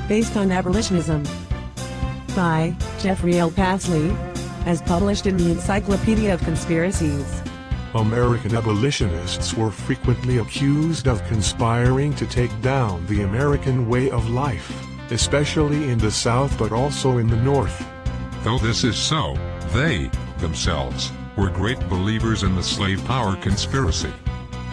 based on abolitionism. By Jeffrey L. Pasley, as published in the Encyclopedia of Conspiracies. American abolitionists were frequently accused of conspiring to take down the American way of life, especially in the South but also in the North. Though this is so, they, themselves, were great believers in the slave power conspiracy,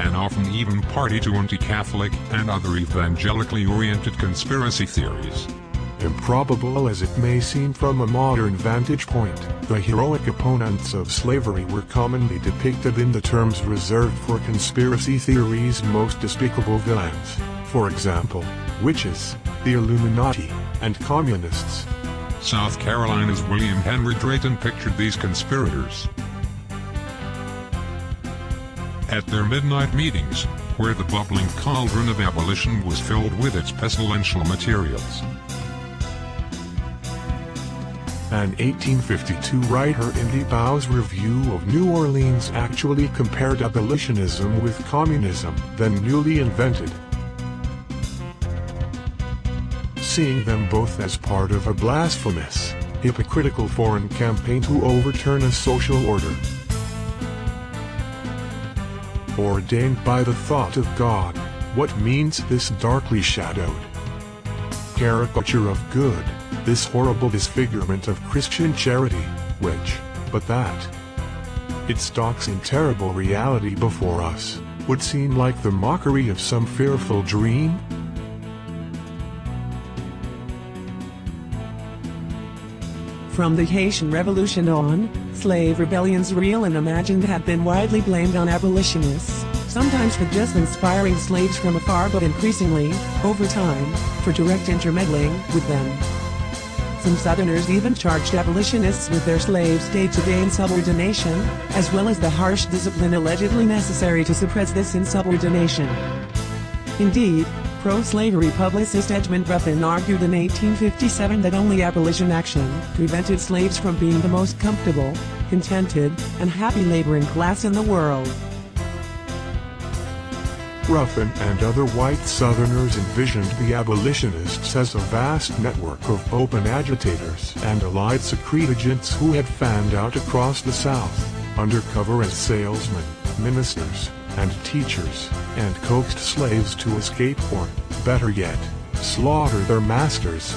and often even party to anti-Catholic and other evangelically oriented conspiracy theories. Improbable as it may seem from a modern vantage point, the heroic opponents of slavery were commonly depicted in the terms reserved for conspiracy theories' most despicable villains. For example, witches, the Illuminati, and communists. South Carolina's William Henry Drayton pictured these conspirators at their midnight meetings, where the bubbling cauldron of abolition was filled with its pestilential materials. An 1852 writer in the Bow's Review of New Orleans actually compared abolitionism with communism, then newly invented, seeing them both as part of a blasphemous, hypocritical foreign campaign to overturn a social order ordained by the thought of God. What means this darkly shadowed caricature of good, this horrible disfigurement of Christian charity, which, but that it stalks in terrible reality before us, would seem like the mockery of some fearful dream? From the Haitian Revolution on, slave rebellions, real and imagined, have been widely blamed on abolitionists, sometimes for just inspiring slaves from afar, but increasingly, over time, for direct intermeddling with them. Some Southerners even charged abolitionists with their slaves' day-to-day insubordination, as well as the harsh discipline allegedly necessary to suppress this insubordination. Indeed, pro-slavery publicist Edmund Ruffin argued in 1857 that only abolition action prevented slaves from being the most comfortable, contented, and happy laboring class in the world. Ruffin and other white Southerners envisioned the abolitionists as a vast network of open agitators and allied secret agents who had fanned out across the South, undercover as salesmen, ministers, and teachers, and coaxed slaves to escape or, better yet, slaughter their masters.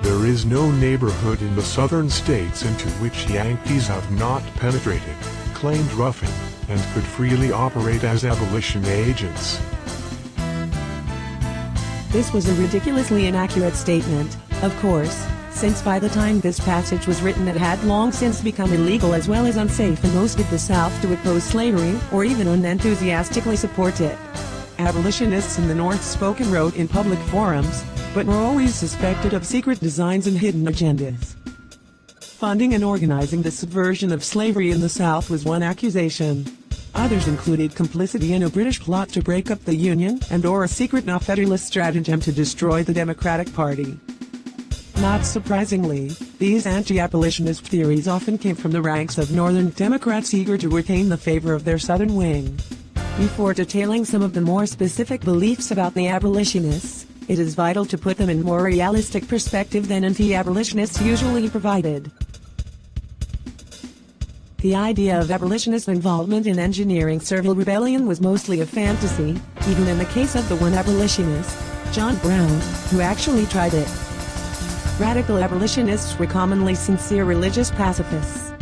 There is no neighborhood in the southern states into which Yankees have not penetrated, claimed Ruffin, and could freely operate as abolition agents. This was a ridiculously inaccurate statement, of course, since by the time this passage was written it had long since become illegal as well as unsafe in most of the South to oppose slavery, or even unenthusiastically support it. Abolitionists in the North spoke and wrote in public forums, but were always suspected of secret designs and hidden agendas. Funding and organizing the subversion of slavery in the South was one accusation. Others included complicity in a British plot to break up the Union and/or a secret Federalist stratagem to destroy the Democratic Party. Not surprisingly, these anti-abolitionist theories often came from the ranks of Northern Democrats eager to retain the favor of their Southern wing. Before detailing some of the more specific beliefs about the abolitionists, it is vital to put them in more realistic perspective than anti-abolitionists usually provided. The idea of abolitionist involvement in engineering civil rebellion was mostly a fantasy, even in the case of the one abolitionist, John Brown, who actually tried it. Radical abolitionists were commonly sincere religious pacifists.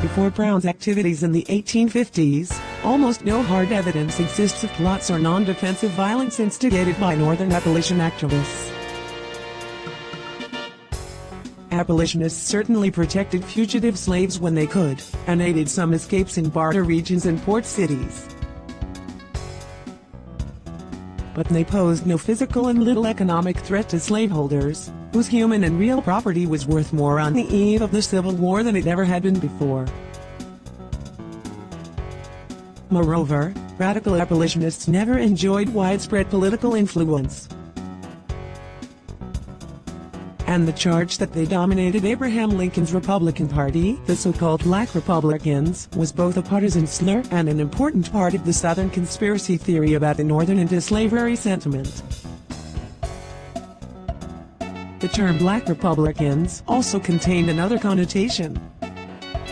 Before Brown's activities in the 1850s, almost no hard evidence exists of plots or non-defensive violence instigated by Northern abolition activists. Abolitionists certainly protected fugitive slaves when they could, and aided some escapes in border regions and port cities. But they posed no physical and little economic threat to slaveholders, whose human and real property was worth more on the eve of the Civil War than it ever had been before. Moreover, radical abolitionists never enjoyed widespread political influence. And the charge that they dominated Abraham Lincoln's Republican Party, the so-called Black Republicans, was both a partisan slur and an important part of the Southern conspiracy theory about the Northern anti-slavery sentiment. the term Black Republicans also contained another connotation.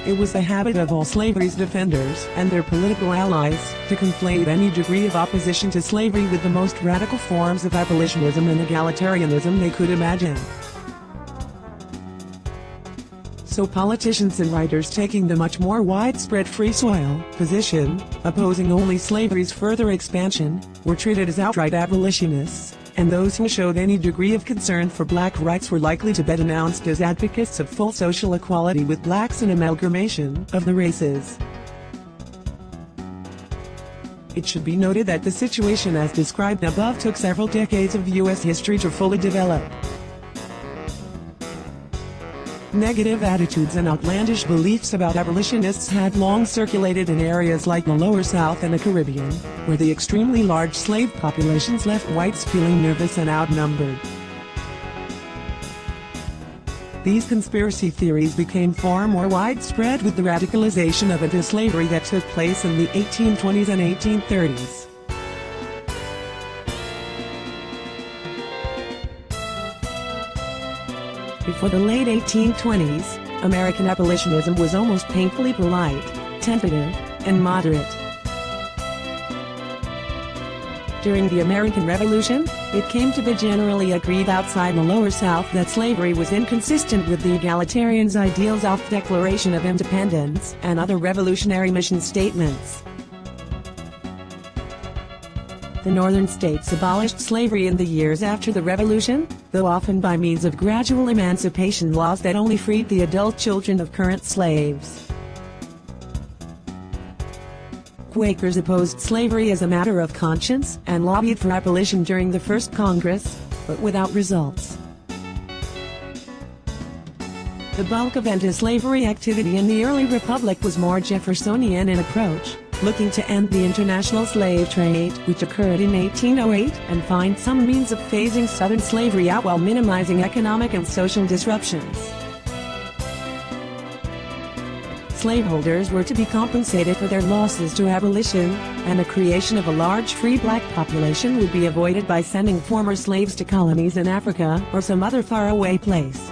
It was the habit of all slavery's defenders and their political allies to conflate any degree of opposition to slavery with the most radical forms of abolitionism and egalitarianism they could imagine. So politicians and writers taking the much more widespread free soil position, opposing only slavery's further expansion, were treated as outright abolitionists, and those who showed any degree of concern for black rights were likely to be denounced as advocates of full social equality with blacks and amalgamation of the races. It should be noted that the situation as described above took several decades of U.S. history to fully develop. Negative attitudes and outlandish beliefs about abolitionists had long circulated in areas like the Lower South and the Caribbean, where the extremely large slave populations left whites feeling nervous and outnumbered. These conspiracy theories became far more widespread with the radicalization of anti-slavery that took place in the 1820s and 1830s. Before the late 1820s, American abolitionism was almost painfully polite, tentative, and moderate. During the American Revolution, it came to be generally agreed outside the Lower South that slavery was inconsistent with the egalitarians' ideals of the Declaration of Independence and other revolutionary mission statements. The northern states abolished slavery in the years after the Revolution, though often by means of gradual emancipation laws that only freed the adult children of current slaves. Quakers opposed slavery as a matter of conscience and lobbied for abolition during the first Congress, but without results. The bulk of anti-slavery activity in the early republic was more Jeffersonian in approach, looking to end the international slave trade, which occurred in 1808, and find some means of phasing Southern slavery out while minimizing economic and social disruptions. Slaveholders were to be compensated for their losses to abolition, and the creation of a large free black population would be avoided by sending former slaves to colonies in Africa or some other faraway place.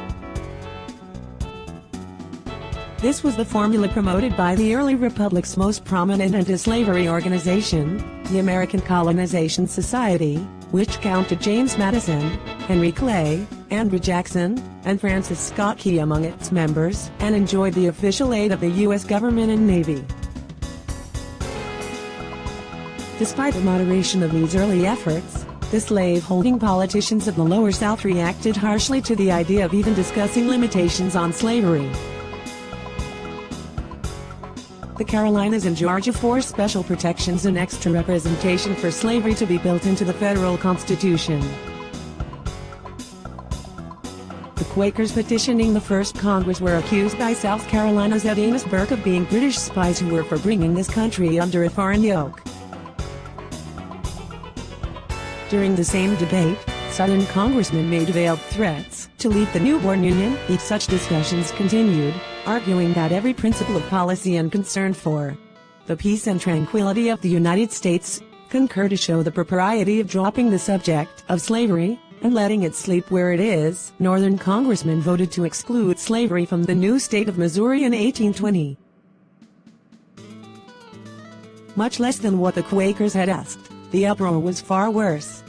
This was the formula promoted by the early republic's most prominent anti-slavery organization, the American Colonization Society, which counted James Madison, Henry Clay, Andrew Jackson, and Francis Scott Key among its members, and enjoyed the official aid of the U.S. government and Navy. Despite the moderation of these early efforts, the slave-holding politicians of the Lower South reacted harshly to the idea of even discussing limitations on slavery. The Carolinas and Georgia forced special protections and extra representation for slavery to be built into the federal Constitution. The Quakers petitioning the first Congress were accused by South Carolina's Ed Amos Burke of being British spies who were for bringing this country under a foreign yoke. During the same debate, Southern congressmen made veiled threats to leave the newborn Union if such discussions continued, arguing that every principle of policy and concern for the peace and tranquility of the United States concur to show the propriety of dropping the subject of slavery and letting it sleep where it is. Northern congressmen voted to exclude slavery from the new state of Missouri in 1820. Much less than what the Quakers had asked, the uproar was far worse.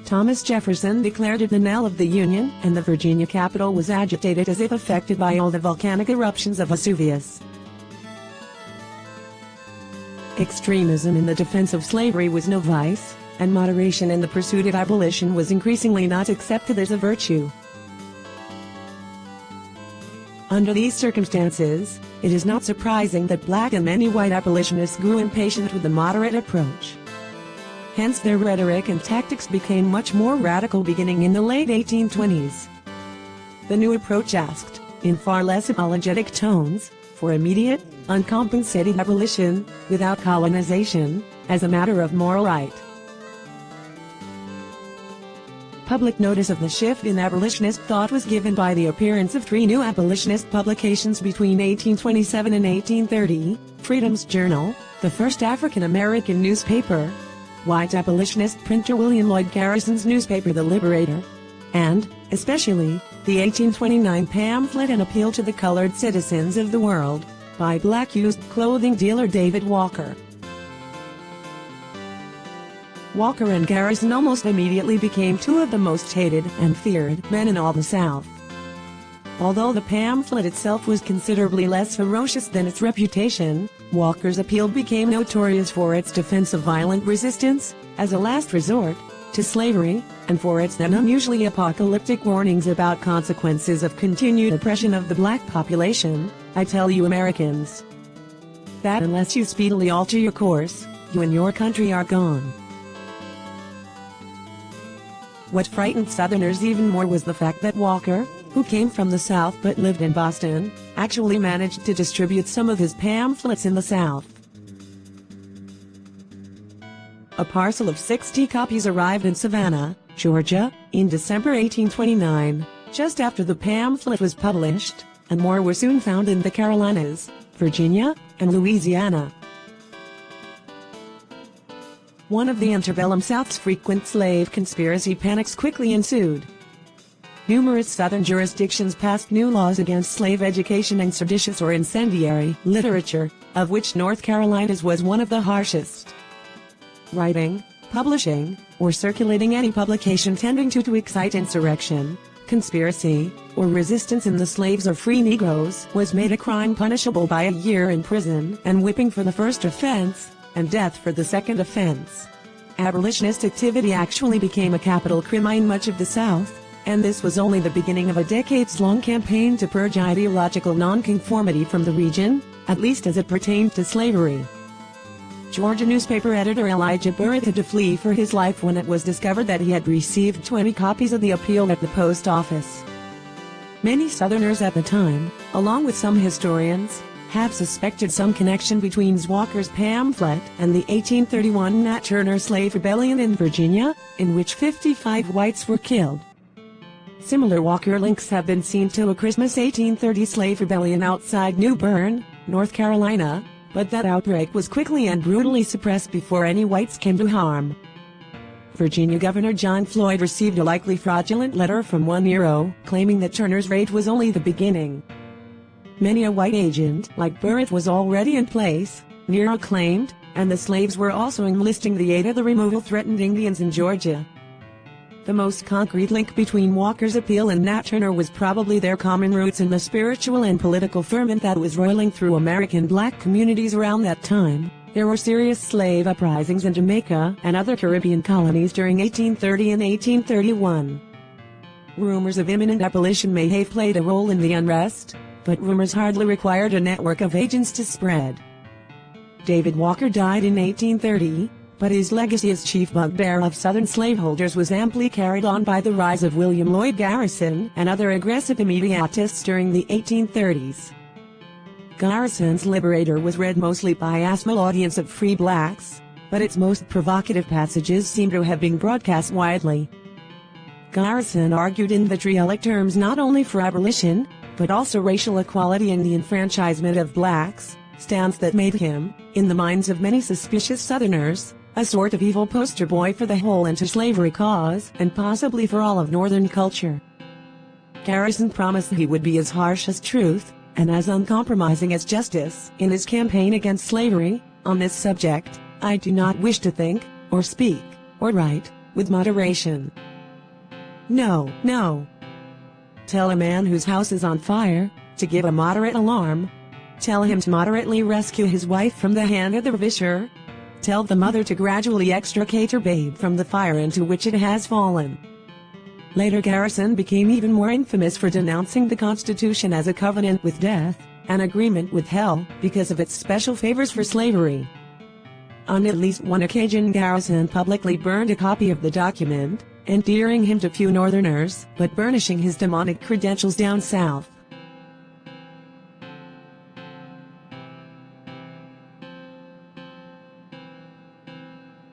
Thomas Jefferson declared it the knell of the Union, and the Virginia Capitol was agitated as if affected by all the volcanic eruptions of Vesuvius. Extremism in the defense of slavery was no vice, and moderation in the pursuit of abolition was increasingly not accepted as a virtue. Under these circumstances, it is not surprising that black and many white abolitionists grew impatient with the moderate approach. Hence their rhetoric and tactics became much more radical beginning in the late 1820s. The new approach asked, in far less apologetic tones, for immediate, uncompensated abolition, without colonization, as a matter of moral right. Public notice of the shift in abolitionist thought was given by the appearance of 3 new abolitionist publications between 1827 and 1830, Freedom's Journal, the first African American newspaper, white abolitionist printer William Lloyd Garrison's newspaper The Liberator, and, especially, the 1829 pamphlet An Appeal to the Colored Citizens of the World, by black used clothing dealer David Walker. Walker and Garrison almost immediately became two of the most hated and feared men in all the South. Although the pamphlet itself was considerably less ferocious than its reputation, Walker's appeal became notorious for its defense of violent resistance, as a last resort, to slavery, and for its then unusually apocalyptic warnings about consequences of continued oppression of the black population. I tell you Americans, that unless you speedily alter your course, you and your country are gone. What frightened Southerners even more was the fact that Walker, who came from the South but lived in Boston, actually managed to distribute some of his pamphlets in the South. A parcel of 60 copies arrived in Savannah, Georgia, in December 1829, just after the pamphlet was published, and more were soon found in the Carolinas, Virginia, and Louisiana. One of the antebellum South's frequent slave conspiracy panics quickly ensued. Numerous Southern jurisdictions passed new laws against slave education and seditious or incendiary literature, of which North Carolina's was one of the harshest. Writing, publishing, or circulating any publication tending to excite insurrection, conspiracy, or resistance in the slaves or free Negroes was made a crime punishable by a year in prison and whipping for the first offense, and death for the second offense. Abolitionist activity actually became a capital crime in much of the South, and this was only the beginning of a decades-long campaign to purge ideological nonconformity from the region, at least as it pertained to slavery. Georgia newspaper editor Elijah Burritt had to flee for his life when it was discovered that he had received 20 copies of the appeal at the post office. Many Southerners at the time, along with some historians, have suspected some connection between Walker's pamphlet and the 1831 Nat Turner slave rebellion in Virginia, in which 55 whites were killed. Similar Walker links have been seen to a Christmas 1830 slave rebellion outside New Bern, North Carolina, but that outbreak was quickly and brutally suppressed before any whites came to harm. Virginia Governor John Floyd received a likely fraudulent letter from one Nero, claiming that Turner's raid was only the beginning. Many a white agent like Burritt was already in place, Nero claimed, and the slaves were also enlisting the aid of the removal-threatened Indians in Georgia. The most concrete link between Walker's appeal and Nat Turner was probably their common roots in the spiritual and political ferment that was roiling through American black communities around that time. There were serious slave uprisings in Jamaica and other Caribbean colonies during 1830 and 1831. Rumors of imminent abolition may have played a role in the unrest, but rumors hardly required a network of agents to spread. David Walker died in 1830, but his legacy as chief bugbear of Southern slaveholders was amply carried on by the rise of William Lloyd Garrison and other aggressive immediatists during the 1830s. Garrison's Liberator was read mostly by a small audience of free blacks, but its most provocative passages seem to have been broadcast widely. Garrison argued in vitriolic terms not only for abolition, but also racial equality and the enfranchisement of blacks, stance that made him, in the minds of many suspicious Southerners, a sort of evil poster boy for the whole anti-slavery cause and possibly for all of Northern culture. Garrison promised he would be as harsh as truth and as uncompromising as justice in his campaign against slavery. On this subject, I do not wish to think, or speak, or write, with moderation. No, no. Tell a man whose house is on fire to give a moderate alarm. Tell him to moderately rescue his wife from the hand of the ravisher. Tell the mother to gradually extricate her babe from the fire into which it has fallen. Later Garrison became even more infamous for denouncing the Constitution as a covenant with death, an agreement with hell, because of its special favors for slavery. On at least one occasion Garrison publicly burned a copy of the document, endearing him to few Northerners, but burnishing his demonic credentials down south.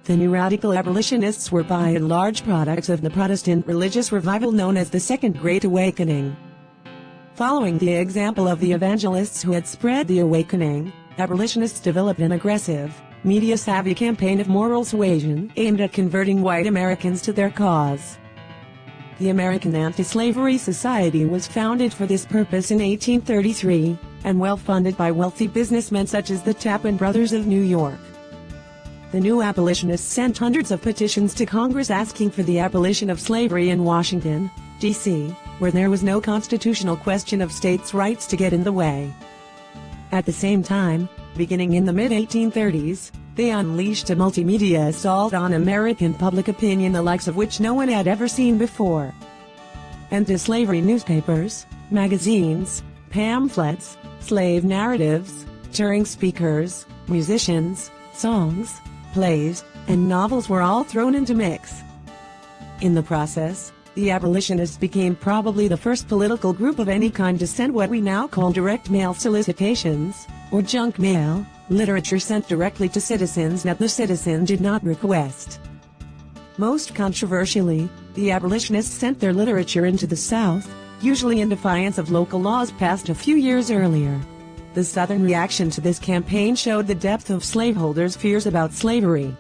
The new radical abolitionists were by and large products of the Protestant religious revival known as the Second Great Awakening. Following the example of the evangelists who had spread the awakening, abolitionists developed an aggressive, media-savvy campaign of moral suasion aimed at converting white Americans to their cause. The American Anti-Slavery Society was founded for this purpose in 1833, and well-funded by wealthy businessmen such as the Tappan Brothers of New York. The new abolitionists sent hundreds of petitions to Congress asking for the abolition of slavery in Washington, D.C., where there was no constitutional question of states' rights to get in the way. At the same time, beginning in the mid-1830s, they unleashed a multimedia assault on American public opinion the likes of which no one had ever seen before. Anti-slavery newspapers, magazines, pamphlets, slave narratives, touring speakers, musicians, songs, plays, and novels were all thrown into mix. In the process, the abolitionists became probably the first political group of any kind to send what we now call direct mail solicitations, or junk mail, literature sent directly to citizens that the citizen did not request. Most controversially, the abolitionists sent their literature into the South, usually in defiance of local laws passed a few years earlier. The Southern reaction to this campaign showed the depth of slaveholders' fears about slavery.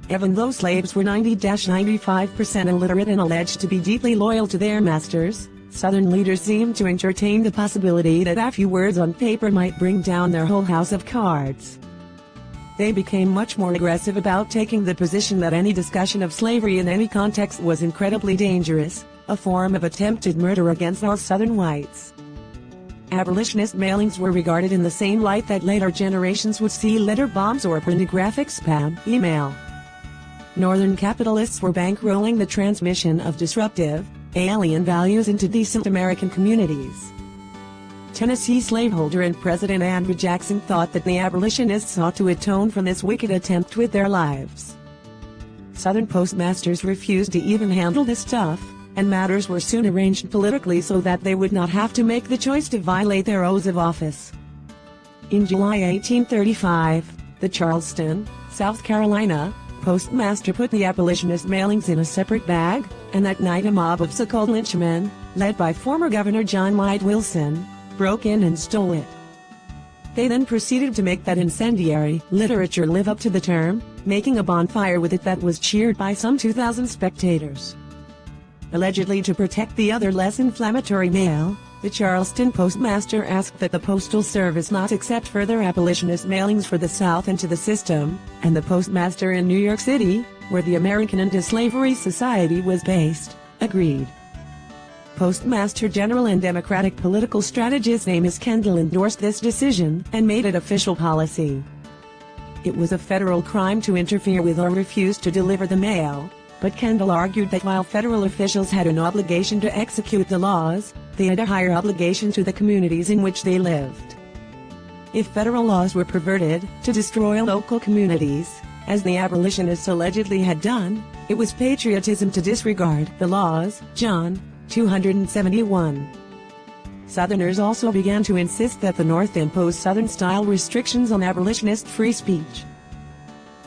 Even though slaves were 90-95% illiterate and alleged to be deeply loyal to their masters, Southern leaders seemed to entertain the possibility that a few words on paper might bring down their whole house of cards. They became much more aggressive about taking the position that any discussion of slavery in any context was incredibly dangerous, a form of attempted murder against all Southern whites. Abolitionist mailings were regarded in the same light that later generations would see letter bombs or pornographic spam email. Northern capitalists were bankrolling the transmission of disruptive, alien values into decent American communities. Tennessee slaveholder and President Andrew Jackson thought that the abolitionists ought to atone for this wicked attempt with their lives. Southern postmasters refused to even handle this stuff, and matters were soon arranged politically so that they would not have to make the choice to violate their oaths of office. In July 1835, the Charleston, South Carolina, postmaster put the abolitionist mailings in a separate bag, and that night a mob of so-called lynchmen, led by former Governor John White Wilson, broke in and stole it. They then proceeded to make that incendiary literature live up to the term, making a bonfire with it that was cheered by some 2,000 spectators. Allegedly to protect the other less inflammatory mail, the Charleston postmaster asked that the Postal Service not accept further abolitionist mailings for the South into the system, and the postmaster in New York City, where the American Anti-Slavery Society was based, agreed. Postmaster General and Democratic political strategist Amos Kendall endorsed this decision and made it official policy. It was a federal crime to interfere with or refuse to deliver the mail, but Kendall argued that while federal officials had an obligation to execute the laws, they had a higher obligation to the communities in which they lived. If federal laws were perverted to destroy local communities, as the abolitionists allegedly had done, it was patriotism to disregard the laws. John 271. Southerners also began to insist that the North impose Southern-style restrictions on abolitionist free speech.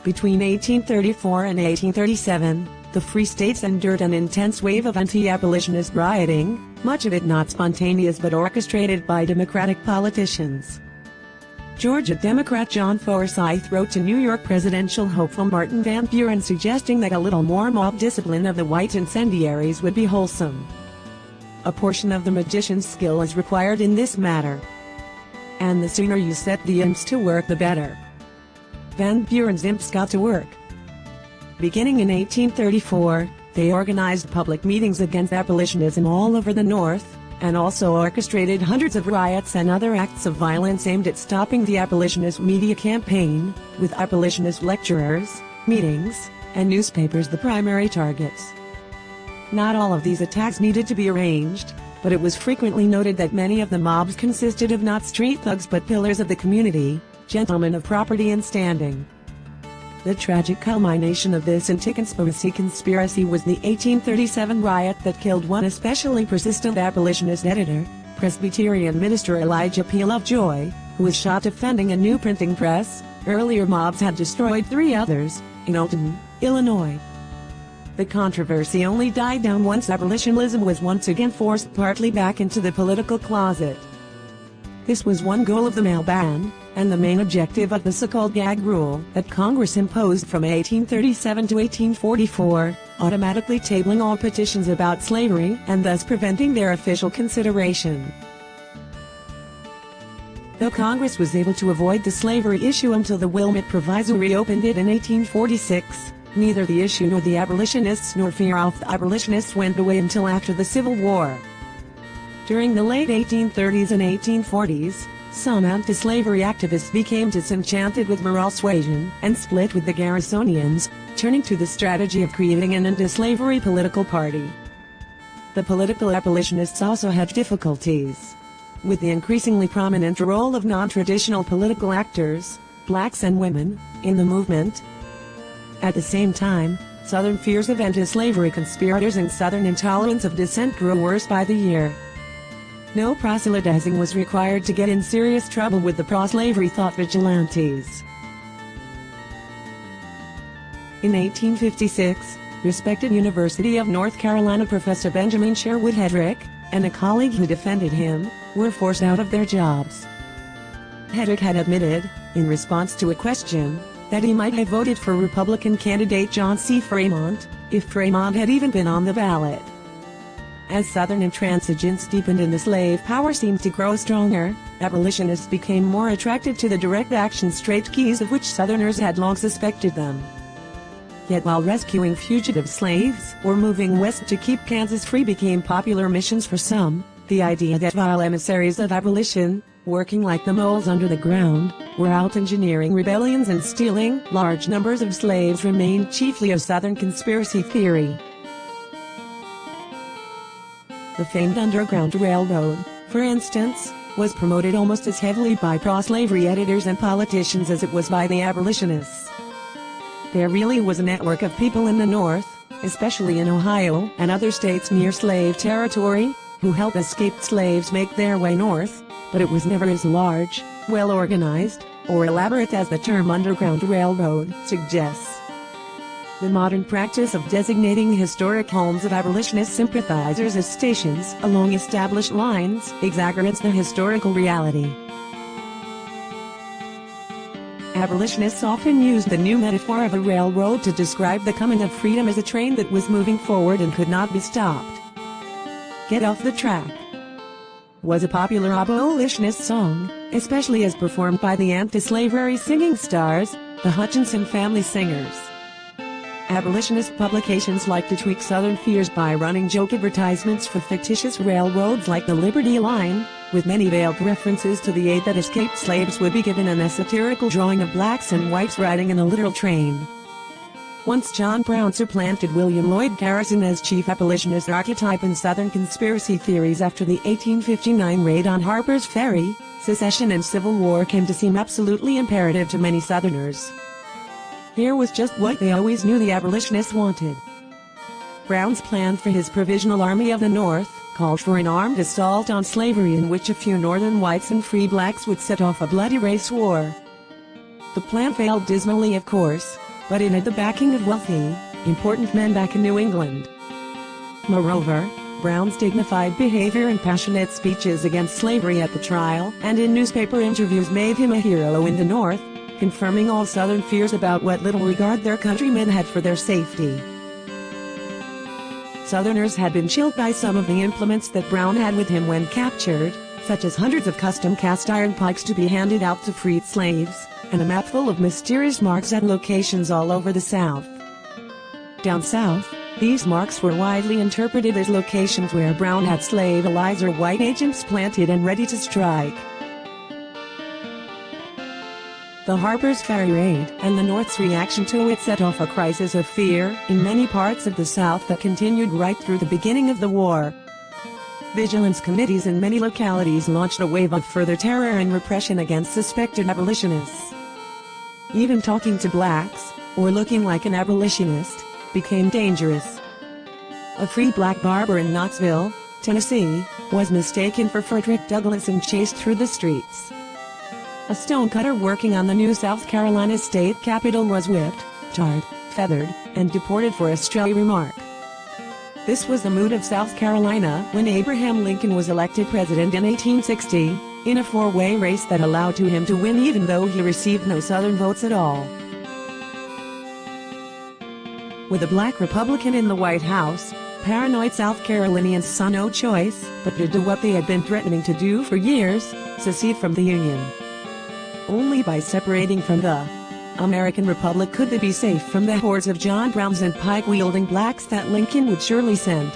Between 1834 and 1837, the Free States endured an intense wave of anti-abolitionist rioting, much of it not spontaneous but orchestrated by Democratic politicians. Georgia Democrat John Forsyth wrote to New York presidential hopeful Martin Van Buren suggesting that a little more mob discipline of the white incendiaries would be wholesome. A portion of the magician's skill is required in this matter. And the sooner you set the imps to work the better. Van Buren's imps got to work. Beginning in 1834, they organized public meetings against abolitionism all over the North, and also orchestrated hundreds of riots and other acts of violence aimed at stopping the abolitionist media campaign, with abolitionist lecturers, meetings, and newspapers the primary targets. Not all of these attacks needed to be arranged, but it was frequently noted that many of the mobs consisted of not street thugs but pillars of the community, gentlemen of property and standing. The tragic culmination of this anti-conspiracy was the 1837 riot that killed one especially persistent abolitionist editor, Presbyterian minister Elijah P. Lovejoy, who was shot defending a new printing press. Earlier mobs had destroyed 3 others, in Alton, Illinois. The controversy only died down once abolitionism was once again forced partly back into the political closet. This was one goal of the mail ban, and the main objective of the so-called gag rule that Congress imposed from 1837 to 1844, automatically tabling all petitions about slavery and thus preventing their official consideration. Though Congress was able to avoid the slavery issue until the Wilmot Proviso reopened it in 1846, neither the issue nor the abolitionists nor fear of the abolitionists went away until after the Civil War. During the late 1830s and 1840s, some anti-slavery activists became disenchanted with moral suasion and split with the Garrisonians, turning to the strategy of creating an anti-slavery political party. The political abolitionists also had difficulties with the increasingly prominent role of non-traditional political actors, blacks and women, in the movement. At the same time, Southern fears of anti-slavery conspirators and Southern intolerance of dissent grew worse by the year. No proselytizing was required to get in serious trouble with the pro-slavery thought vigilantes. In 1856, respected University of North Carolina Professor Benjamin Sherwood Hedrick, and a colleague who defended him, were forced out of their jobs. Hedrick had admitted, in response to a question, that he might have voted for Republican candidate John C. Fremont, if Fremont had even been on the ballot. As Southern intransigence deepened and the slave power seemed to grow stronger, abolitionists became more attracted to the direct action strategies of which Southerners had long suspected them. Yet while rescuing fugitive slaves or moving west to keep Kansas free became popular missions for some, the idea that vile emissaries of abolition, working like the moles under the ground, were out engineering rebellions and stealing large numbers of slaves remained chiefly a Southern conspiracy theory. The famed Underground Railroad, for instance, was promoted almost as heavily by pro-slavery editors and politicians as it was by the abolitionists. There really was a network of people in the North, especially in Ohio and other states near slave territory, who helped escaped slaves make their way north, but it was never as large, well-organized, or elaborate as the term Underground Railroad suggests. The modern practice of designating historic homes of abolitionist sympathizers as stations along established lines exaggerates the historical reality. Abolitionists often used the new metaphor of a railroad to describe the coming of freedom as a train that was moving forward and could not be stopped. "Get Off the Track" was a popular abolitionist song, especially as performed by the anti-slavery singing stars, the Hutchinson Family Singers. Abolitionist publications liked to tweak Southern fears by running joke advertisements for fictitious railroads like the Liberty Line, with many veiled references to the aid that escaped slaves would be given and a satirical drawing of blacks and whites riding in a literal train. Once John Brown supplanted William Lloyd Garrison as chief abolitionist archetype in Southern conspiracy theories after the 1859 raid on Harper's Ferry, secession and Civil War came to seem absolutely imperative to many Southerners. Here was just what they always knew the abolitionists wanted. Brown's plan for his Provisional Army of the North called for an armed assault on slavery in which a few northern whites and free blacks would set off a bloody race war. The plan failed dismally, of course, but it had the backing of wealthy, important men back in New England. Moreover, Brown's dignified behavior and passionate speeches against slavery at the trial and in newspaper interviews made him a hero in the North, confirming all Southern fears about what little regard their countrymen had for their safety. Southerners had been chilled by some of the implements that Brown had with him when captured, such as hundreds of custom cast iron pikes to be handed out to freed slaves, and a map full of mysterious marks at locations all over the South. Down south, these marks were widely interpreted as locations where Brown had slave allies or white agents planted and ready to strike. The Harper's Ferry raid and the North's reaction to it set off a crisis of fear in many parts of the South that continued right through the beginning of the war. Vigilance committees in many localities launched a wave of further terror and repression against suspected abolitionists. Even talking to blacks, or looking like an abolitionist, became dangerous. A free black barber in Knoxville, Tennessee, was mistaken for Frederick Douglass and chased through the streets. A stonecutter working on the new South Carolina state capitol was whipped, tarred, feathered, and deported for a stray remark. This was the mood of South Carolina when Abraham Lincoln was elected president in 1860, in a four-way race that allowed to him to win even though he received no Southern votes at all. With a black Republican in the White House, paranoid South Carolinians saw no choice but to do what they had been threatening to do for years: secede from the Union. Only by separating from the American Republic could they be safe from the hordes of John Browns and pike-wielding blacks that Lincoln would surely send.